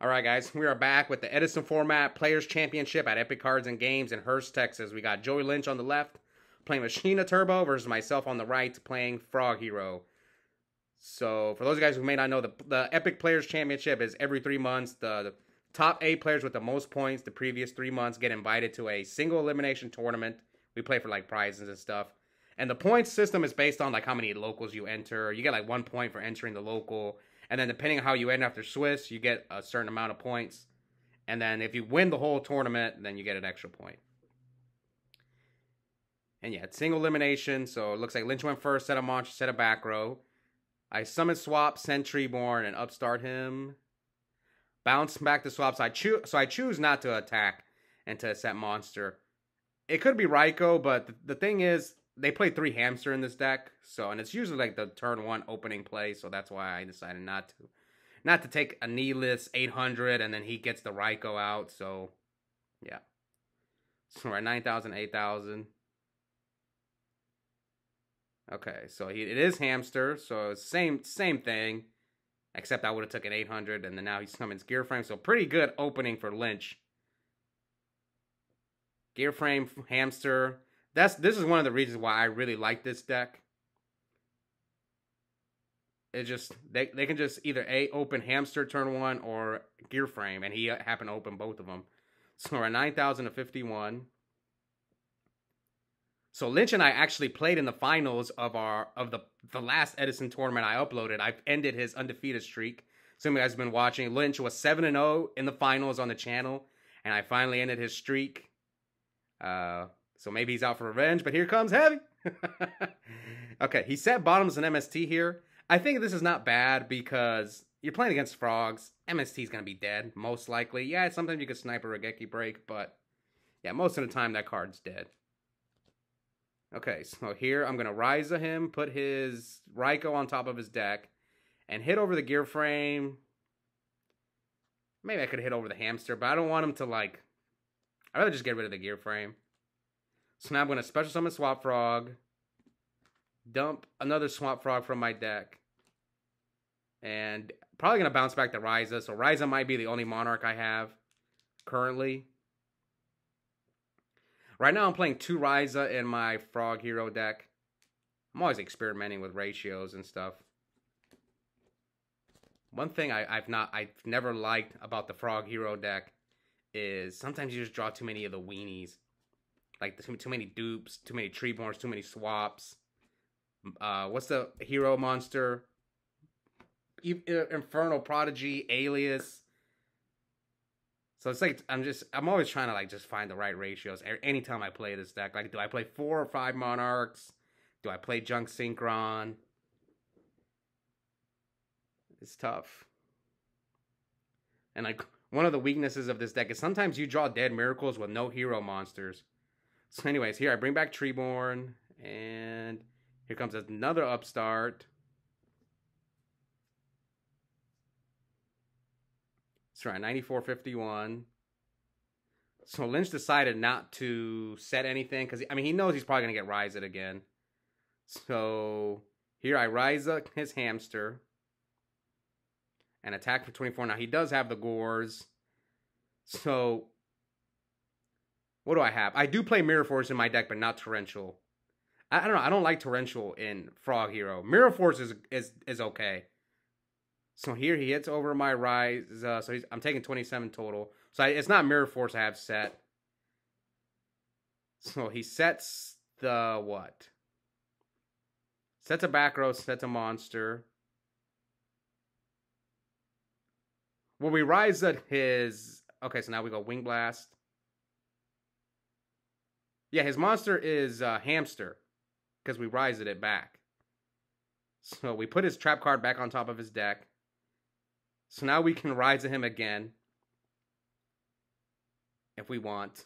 Alright guys, we are back with the Edison format Players Championship at Epic Cards and Games in Hurst, Texas. We got Joey Linch on the left playing Machina Turbo versus myself on the right playing Frog Hero. So for those guys who may not know, the Epic Players Championship is every 3 months. The top 8 players with the most points the previous 3 months get invited to a single elimination tournament. We play for like prizes and stuff. And the points system is based on like how many locals you enter. You get like 1 point for entering the local. And then depending on how you end after Swiss, you get a certain amount of points. And then if you win the whole tournament, then you get an extra point. And yeah, it's single elimination. So it looks like Lynch went first, set a monster, set a back row. I summon swap, send Treeborn, and upstart him. Bounce back to swap. So I choose not to attack and to set monster. It could be Raikou, but the thing is, they play 3 hamster in this deck, and it's usually like the turn 1 opening play, so that's why I decided not to take a needless 800, and then he gets the Raikou out, so yeah. So we're at 9,000, 8,000. Okay, so it is hamster, so it's same thing, except I would have took an 800, and then now he summons Gear Frame, so pretty good opening for Lynch. Gear Frame, hamster. This is one of the reasons why I really like this deck. It just they can just either open hamster turn 1 or Gear Frame, and he happened to open both of them. So we're at 9,000 to 51. So Lynch and I actually played in the finals of the last Edison tournament I uploaded. I ended his undefeated streak. Some of you guys have been watching. Lynch was 7-0 in the finals on the channel, and I finally ended his streak. So maybe he's out for revenge, but here comes Heavy. Okay, he set bottoms and MST here. I think this is not bad because you're playing against frogs. MST is going to be dead, most likely. Yeah, sometimes you can snipe a Regeki break, but yeah, most of the time that card's dead. Okay, so here I'm going to Ryza him, put his Raikou on top of his deck, and hit over the Gear Frame. Maybe I could hit over the hamster, but I don't want him to like... I'd rather just get rid of the Gear Frame. So now I'm going to special summon Swap Frog. Dump another Swap Frog from my deck. And probably going to bounce back to Ryza. So Ryza might be the only Monarch I have currently. Right now I'm playing 2 Ryza in my Frog Hero deck. I'm always experimenting with ratios and stuff. One thing I've never liked about the Frog Hero deck is sometimes you just draw too many of the weenies. Like, too many dupes, too many Treeborns, too many swaps. What's the hero monster? Infernal Prodigy, Alias. So it's like, I'm always trying to, like, just find the right ratios anytime I play this deck. Like, do I play 4 or 5 Monarchs? Do I play Junk Synchron? It's tough. And, like, one of the weaknesses of this deck is sometimes you draw Dead Miracles with no hero monsters. So anyways, here I bring back Treeborn, and here comes another upstart. That's right, 94.51. So Lynch decided not to set anything, because, I mean, he knows he's probably going to get Ryza again. So here I Ryza his hamster. And attack for 24. Now, he does have the Gores. So, what do I have? I do play Mirror Force in my deck, but not Torrential. I don't know. I don't like Torrential in Frog Hero. Mirror Force is okay. So here he hits over my Rise. So I'm taking 27 total. So it's not Mirror Force I have set. So he sets the what? Sets a back row, sets a monster. Well, we rise at his... Okay, so now we go Wing Blast. Yeah, his monster is Hamster, because we rise it back. So we put his trap card back on top of his deck. So now we can rise at him again, if we want.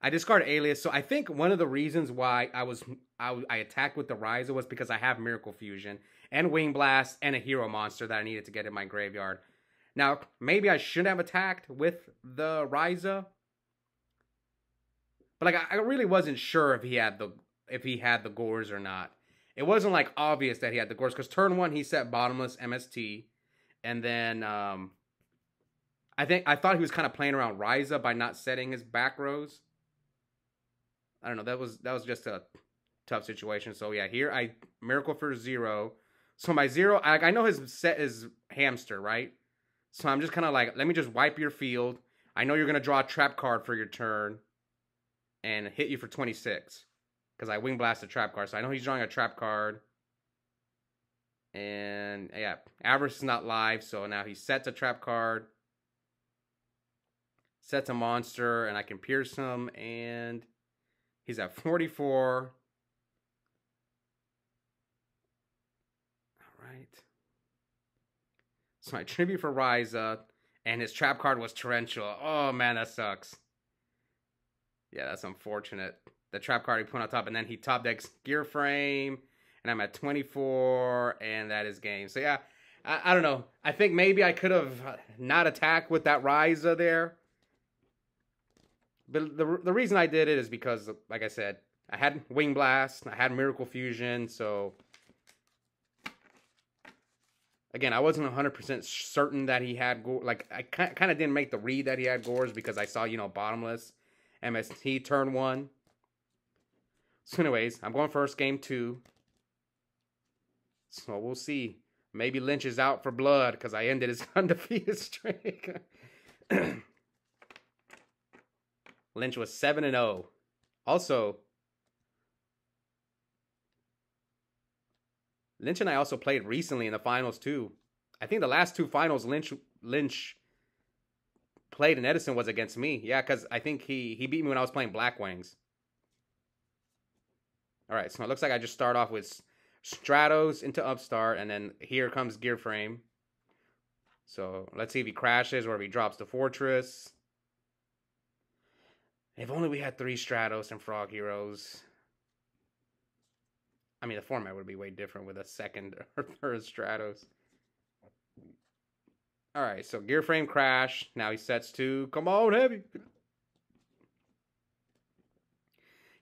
I discard Alias. So I think one of the reasons why I attacked with the Ryza was because I have Miracle Fusion and Wing Blast and a hero monster that I needed to get in my graveyard. Now, maybe I shouldn't have attacked with the Ryza. But like I really wasn't sure if he had the Gores or not. It wasn't like obvious that he had the Gores, because turn 1 he set bottomless MST. And then I thought he was kind of playing around Ryza by not setting his back rows. I don't know. That was just a tough situation. So yeah, here I miracle for 0. So my 0, I know his set is hamster, right? So I'm just kind of like, let me just wipe your field. I know you're gonna draw a trap card for your turn, and hit you for 26 because I wing blast a trap card. So I know he's drawing a trap card. And yeah, Avarice is not live, so now he sets a trap card, sets a monster, and I can pierce him, and he's at 44. All right. So I tribute for Ryza, and his trap card was Tarantula. Oh man, that sucks. Yeah, that's unfortunate. The trap card he put on top, and then he top decks Gear Frame, and I'm at 24, and that is game. So yeah, I don't know. I think maybe I could have not attacked with that Ryza there. But the reason I did it is because, like I said, I had Wing Blast, I had Miracle Fusion, so... Again, I wasn't 100% certain that he had... Like, I kind of didn't make the read that he had Gores because I saw, Bottomless MST turn 1. So anyways, I'm going first, game 2. So we'll see. Maybe Lynch is out for blood because I ended his undefeated streak. Lynch was 7-0. Also, Lynch and I also played recently in the finals too. I think the last 2 finals Lynch played in Edison was against me. Yeah, because I think he beat me when I was playing Black Wings. All right, so it looks like I just start off with Stratos into Upstart, and then here comes Gear Frame. So let's see if he crashes or if he drops the Fortress. If only we had 3 Stratos and Frog Heroes. I mean, the format would be way different with a second or third Stratos. All right, so Gear Frame crash. Now he sets 2. Come on, heavy.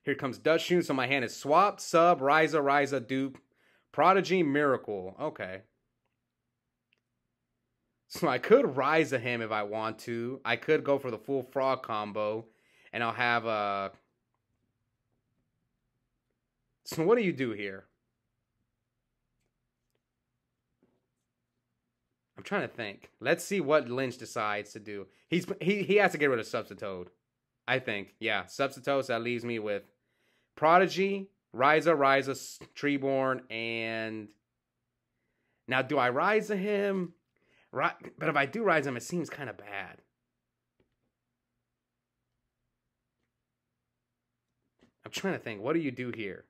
Here comes Dutch Shoe. So my hand is Swap, Sub, Ryza, Dupe, Prodigy, Miracle. Okay. So I could Ryza him if I want to. I could go for the full Frog combo. And I'll have a... So what do you do here? I'm trying to think. Let's see what Lynch decides to do. He has to get rid of Substitute. I think. Yeah, Substitute. So that leaves me with Prodigy, Ryza, Treeborn, and... Now, do I Ryza him? But if I do Ryza him, it seems kind of bad. I'm trying to think. What do you do here?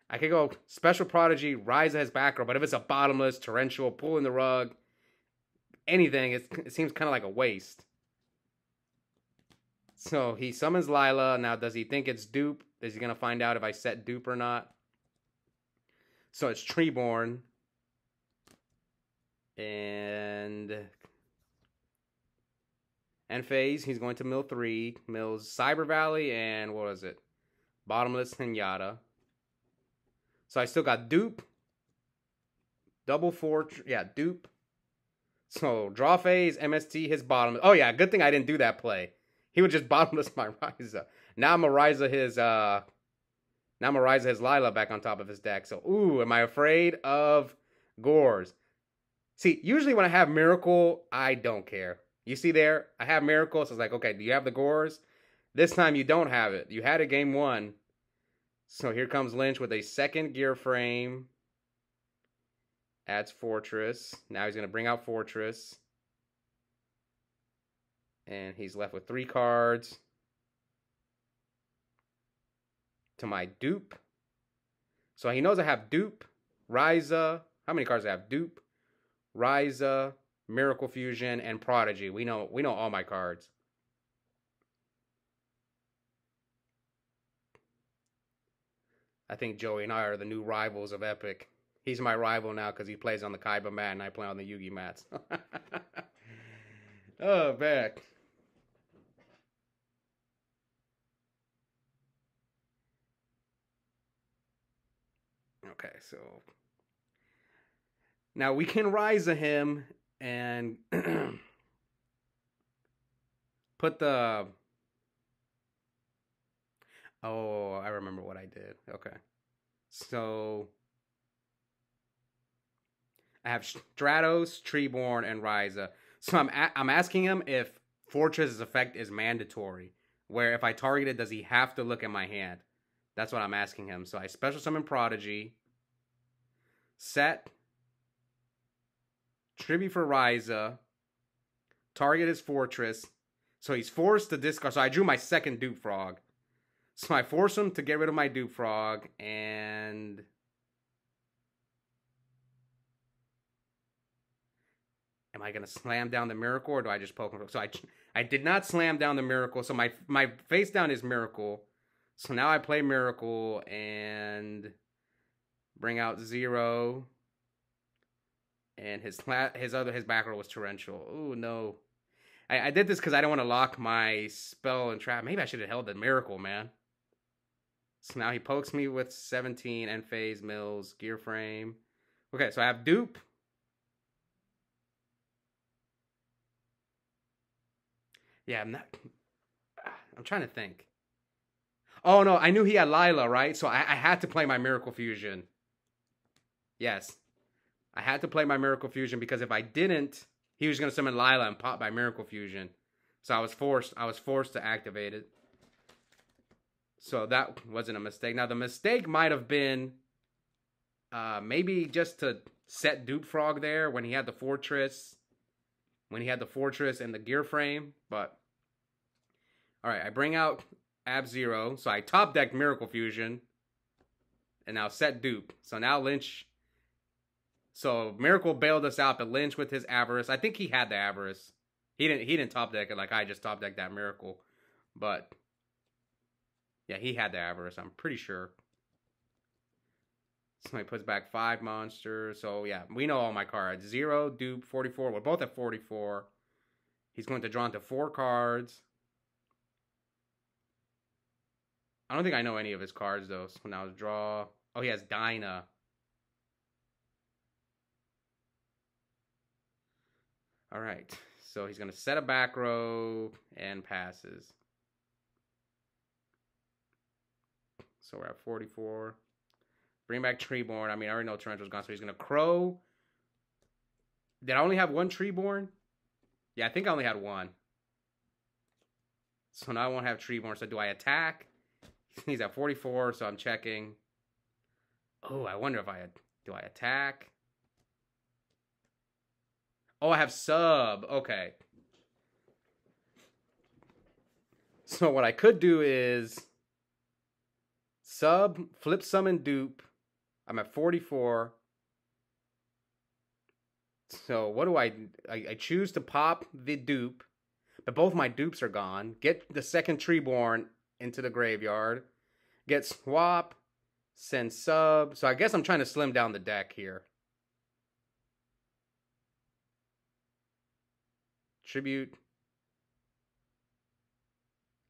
I could go Special Prodigy, Ryza his back row, but if it's a Bottomless, Torrential, pulling the rug, anything, it seems kind of like a waste. So he summons Lila. Now, does he think it's Dupe? Is he going to find out if I set Dupe or not? So it's Treeborn. And phase, he's going to mill 3. Mills Cyber Valley and what was it? Bottomless Zenyatta. So I still got Dupe. Double Fortress. Yeah, Dupe. So draw phase, MST, his bottom. Oh yeah, good thing I didn't do that play. He would just bottomless my Ryza. Now I'm gonna Ryza his Lila back on top of his deck. So ooh, am I afraid of Gores? See, usually when I have Miracle, I don't care. You see there, I have Miracle, so it's like, okay, do you have the Gores? This time you don't have it. You had it game 1. So here comes Lynch with a second Gear Frame. Adds Fortress. Now he's going to bring out Fortress. And he's left with 3 cards. To my Dupe. So he knows I have Dupe, Ryza. How many cards do I have? Dupe, Ryza, Miracle Fusion, and Prodigy. We know all my cards. I think Joey and I are the new rivals of Epik. He's my rival now because he plays on the Kaiba mat and I play on the Yugi mats. Oh, back. Okay, so now we can Ryza him And put the... Oh, I remember what I did. Okay. So I have Stratos, Treeborn, and Ryza. So I'm asking him if Fortress's effect is mandatory. Where if I target it, does he have to look at my hand? That's what I'm asking him. So I special summon Prodigy. Set. Tribute for Ryza. Target is Fortress. So he's forced to discard. So I drew my second Dupe Frog. So I force him to get rid of my Dupe Frog. And... am I going to slam down the Miracle, or do I just poke him? So I did not slam down the Miracle. So my face down is Miracle. So now I play Miracle and bring out Zero. And his back row was Torrential. Ooh, no. I did this because I don't want to lock my spell and trap. Maybe I should have held the Miracle, man. So now he pokes me with 17, End Phase, Mills, Gear Frame. Okay, so I have Dupe. Yeah, I'm trying to think. Oh, no, I knew he had Lila, right? So I had to play my Miracle Fusion. Yes. I had to play my Miracle Fusion because if I didn't, he was going to summon Lila and pop my Miracle Fusion. So I was forced to activate it. So that wasn't a mistake. Now, the mistake might have been maybe just to set Dupe Frog there when he had the Fortress. When he had the Fortress and the Gear Frame. But, alright, I bring out Ab-Zero. So I top decked Miracle Fusion. And now set Dupe. So now Lynch... So Miracle bailed us out, but Lynch with his Avarice. I think he had the Avarice. He didn't top deck it like I just top decked that Miracle. But yeah, he had the Avarice, I'm pretty sure. So he puts back 5 monsters. So yeah, we know all my cards. 0, Dupe, 44. We're both at 44. He's going to draw into 4 cards. I don't think I know any of his cards though. So now draw. Oh, he has Dinah. All right, so he's going to set a back row and passes. So we're at 44. Bring back Treeborn. I mean, I already know Torrential's gone, so he's going to Crow. Did I only have 1 Treeborn? Yeah, I think I only had 1. So now I won't have Treeborn. So do I attack? He's at 44, so I'm checking. Oh, I wonder if do I attack? Oh, I have Sub. Okay. So what I could do is Sub, flip summon Dupe. I'm at 44. So what do I choose to pop the Dupe, but both my Dupes are gone. Get the second Treeborn into the graveyard. Get Swap, send Sub. So I guess I'm trying to slim down the deck here. Tribute.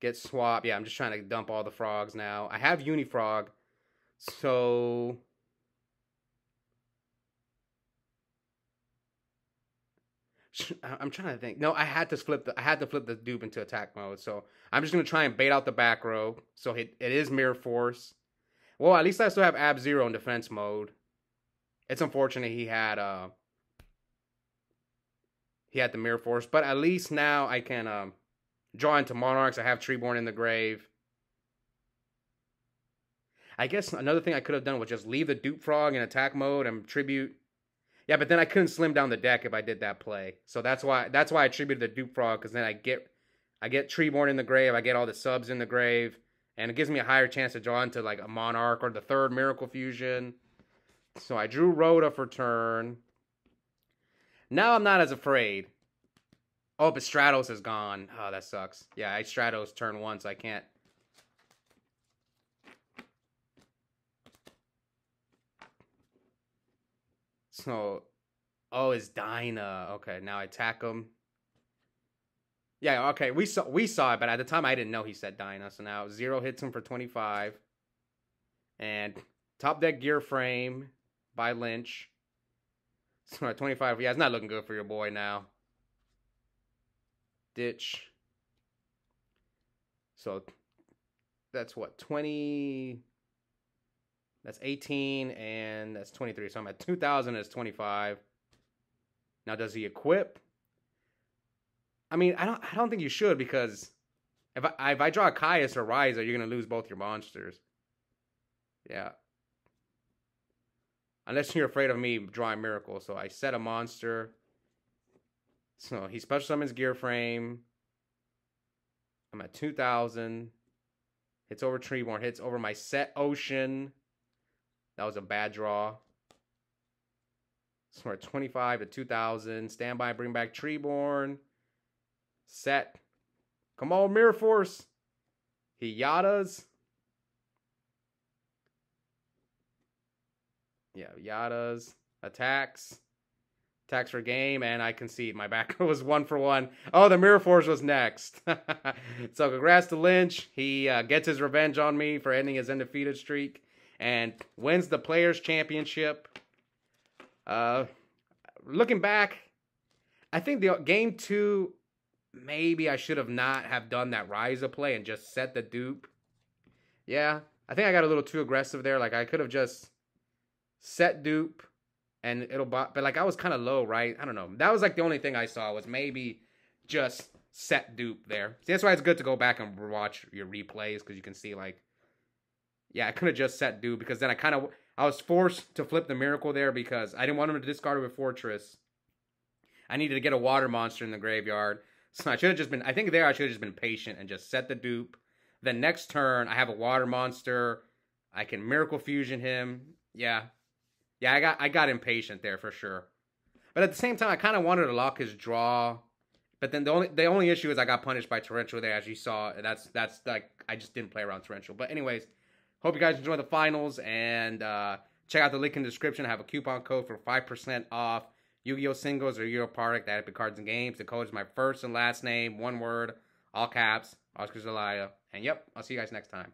Get Swap. Yeah, I'm just trying to dump all the frogs now. I have Unifrog. So I'm trying to think. No, I had to flip the Dupe into attack mode. So I'm just gonna try and bait out the back row. So it is Mirror Force. Well, at least I still have Ab-Zero in defense mode. It's unfortunate he had the Mirror Force, but at least now I can draw into Monarchs. I have Treeborn in the grave. I guess another thing I could have done was just leave the Dupe Frog in attack mode and tribute. Yeah, but then I couldn't slim down the deck if I did that play. So that's why I tributed the Dupe Frog, because then I get Treeborn in the grave, I get all the subs in the grave, and it gives me a higher chance to draw into like a Monarch or the third Miracle Fusion. So I drew Rhoda for turn. Now I'm not as afraid. Oh, but Stratos is gone. Oh, that sucks. Yeah, I Stratos turn 1, so I can't. So, oh, it's Dinah. Okay, now I attack him. Yeah, okay, we saw it, but at the time I didn't know he said Dinah. So now 0 hits him for 25. And top deck Gear Frame by Lynch. Smart 25. Yeah, it's not looking good for your boy now. Ditch. So that's what, 20. That's 18 and that's 23. So I'm at 2,000 as 25. Now does he equip? I mean, I don't think you should, because if I draw a Caius or Ryza, you're gonna lose both your monsters. Yeah. Unless you're afraid of me drawing Miracle. So I set a monster. So he special summons Gear Frame. I'm at 2,000. Hits over Treeborn. Hits over my set Ocean. That was a bad draw. So we're at 25 to 2,000. Standby, bring back Treeborn. Set. Come on, Mirror Force. He Yadas. Yeah, Yadas. Attacks. Attacks for game, and I concede. My back was 1 for 1. Oh, the Mirror Force was next. So congrats to Lynch. He gets his revenge on me for ending his undefeated streak and wins the Players' Championship. Looking back, I think the game 2, maybe I should have not have done that Ryza play and just set the dupe. Yeah, I think I got a little too aggressive there. Like, I could have just set dupe and it'll... But, like, I was kind of low, right? I don't know. That was, like, the only thing I saw was maybe just set dupe there. See, that's why it's good to go back and watch your replays, because you can see, like... Yeah, I could have just set dupe, because then I was forced to flip the Miracle there because I didn't want him to discard it with Fortress. I needed to get a water monster in the graveyard. So I should have just been... I think there I should have just been patient and just set the dupe. Then next turn, I have a water monster. I can Miracle Fusion him. Yeah. Yeah, I got impatient there for sure. But at the same time, I kind of wanted to lock his draw. But then the only issue is I got punished by Torrential there, as you saw. That's like, I just didn't play around Torrential. But anyways, hope you guys enjoy the finals, and check out the link in the description. I have a coupon code for 5% off Yu-Gi-Oh! Singles or Yu-Gi-Oh! Product at Epic Cards and Games. The code is my first and last name, one word, all caps, Oscar Zelaya. And yep, I'll see you guys next time.